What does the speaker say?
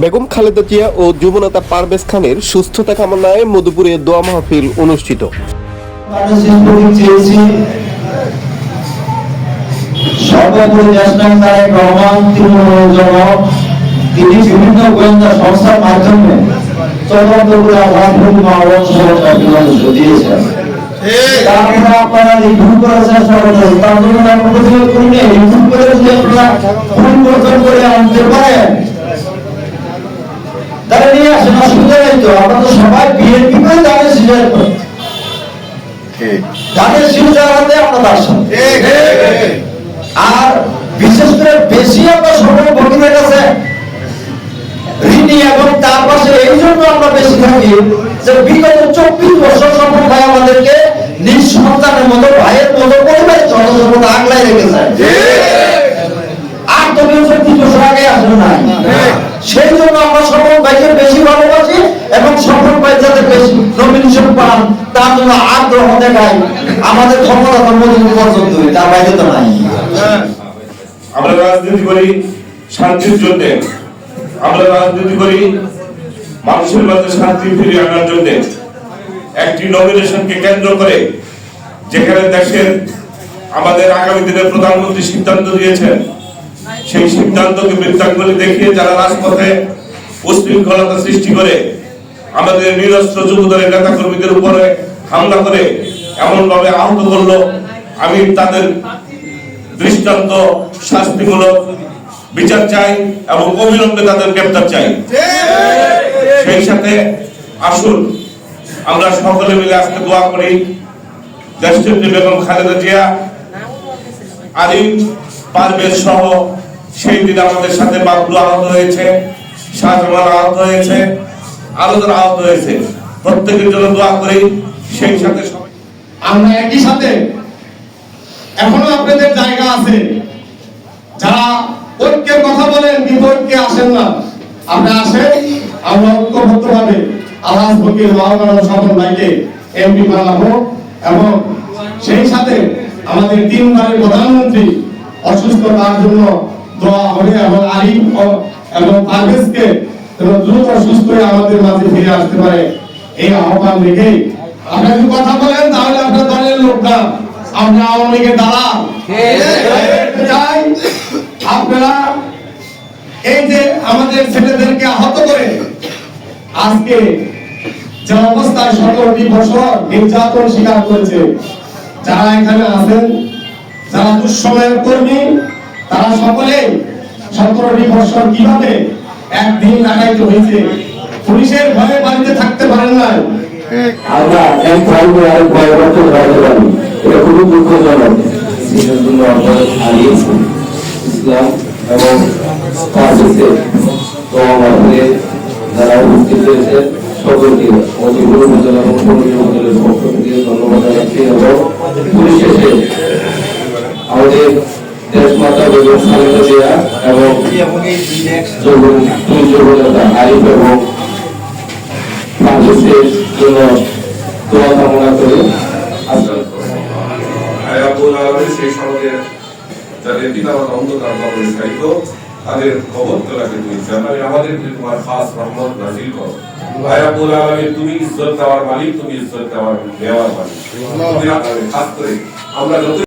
বেগম খালেদা জিয়া ও যুবনেতা পারভেজ খানের সুস্থতা কামনায় মধুপুরে দোয়া মাহফিল অনুষ্ঠিত। তিনি বিভিন্ন গোয়েন্দা সংস্থার মাধ্যমে তদন্ত করে দিয়েছেন। তারপরে আপনারা এই ভুল করার চেষ্টা করছেন, তার জন্য প্রতিরোধ করুন। এই ভুল করে যদি আপনারা পরিবর্তন করে আনতে পারেন তাহলে নিয়ে আসেন, অসুবিধা নেই। তো আমরা তো সবাই বিএনপি করে দাঁড়িয়ে সিজার করছি, দাঁড়িয়ে সিজার হাতে আমরা তার সাথে। আর বিশেষ করে বেশি আমরা সকল বন্ধুদের কাছে ঋণী, এবং তার পাশে এই জন্য আমরা বেশি থাকি যে বিগত 24 বছর সম্পর্ক ভাই আমাদেরকে নিজ সন্তানের মতো, ভাইয়ের মতো, পরিবারের সদস্যের মতো আগলায় রেখেছে। আর তো 30 বছর আগে আসলে নাই। সেই জন্য আমরা সকল ভাইকে বেশি ভালোবাসি এবং সকল ভাই যাতে বেশি নমিনেশন পান তার জন্য আগ্রহ দেখাই। আমাদের ক্ষমতা তো মজুরি পর্যন্ত, তার বাইরে তো নাই। আমরা রাজনীতি করি শান্তির জন্য, আমরা রাজনীতি করি মানুষের মাঝে শান্তি ফিরিয়ে আনার জন্য। একটি নমিনেশনকে কেন্দ্র করে যেখানে দেশের আমাদের আগামী দিনের প্রধানমন্ত্রী সিদ্ধান্ত দিয়েছেন, সেই সিদ্ধান্তকে মিথ্যাঙ্গুলি দেখিয়ে যারা রাজপথে উশৃঙ্খলতা সৃষ্টি করে আমাদের নিরস্ত্র যুবদলের নেতা কর্মীদের উপরে হামলা করে এমন ভাবে আহত করলো, আমি তাদের দৃষ্টান্ত শাস্তিমূলক বিচার চাই এবং অবিলম্বে তাদের গ্রেপ্তার চাই। সেই সাথে আসুন আমরা সকলে মিলে আজকে দোয়া করি দেশনেত্রী বেগম খালেদা জিয়া, আরিফ, পারভেজ সহ সেই দিন আমাদের সাথে বাবলু আহত হয়েছে, শাহজামাল আহত হয়েছে, আরো যারা আহত হয়েছে, প্রত্যেকের জন্য দোয়া করি। সেই সাথে আমরা একই সাথে এখনো আপনাদের জায়গা আছে যারা ঐক্যের কথা বলেন কিন্তু ঐক্যে আসেন না। আমরা আসেন, আমরা ঐক্যবদ্ধভাবে আলহাজ ফকির মাওলানা সকল ভাইকে এমপি বানাবো এবং সেই সাথে আমাদের 3 বারের প্রধানমন্ত্রী অসুস্থ, তার জন্য দোয়া হবে এবং আরিফ এবং পারভেজকে দ্রুত সুস্থ হয়ে আমাদের মাঝে ফিরে আসতে পারে এই আহ্বান রেখে আপনারা যদি কথা বলেন তাহলে আপনার দলের লোক না, আমরা আওয়ামী লীগের দালাল। আপনারা এই যে আমাদের ছেলেদেরকে আহত করে আজকে যে অবস্থায় 17টি বছর নির্যাতন স্বীকার করেছে, যারা এখানে আছেন, যারা দুঃসময়ের কর্মী, তারা সকলেই 17টি বছর কিভাবে একদিন লাগাইতে হয়েছে, পুলিশের ভয়ে বাড়িতে থাকতে পারেন না। আমরা এক ভাই আরেক ভাই রক্ত ধরাতে পারি, এটা খুবই দুঃখজনক। ইসলাম এবং যারা উপস্থিত হয়েছে সকলকে মধুপুর উপজেলা এবং উপজেলার পক্ষ থেকে ধন্যবাদ জানাচ্ছি। এবং পরিশেষে আমাদের দেশমাতা বেগম খালেদা জিয়া এবং দুই যুবনেতা আরিফ এবং পারভেজের জন্য দোয়া কামনা করে সেই সমাজের যাদের পিতামাতা অন্ধকার কবরে সাহিত্য তাদের খবর তোলাকে তুলছে, আমাদের তোমার খাস রহমত নাজিল করো। আয়াতুল আলামিন, তুমি ইজ্জত দেওয়ার মালিক, তুমি ইজ্জত দেওয়ার মালিক। খাস করে আমরা যত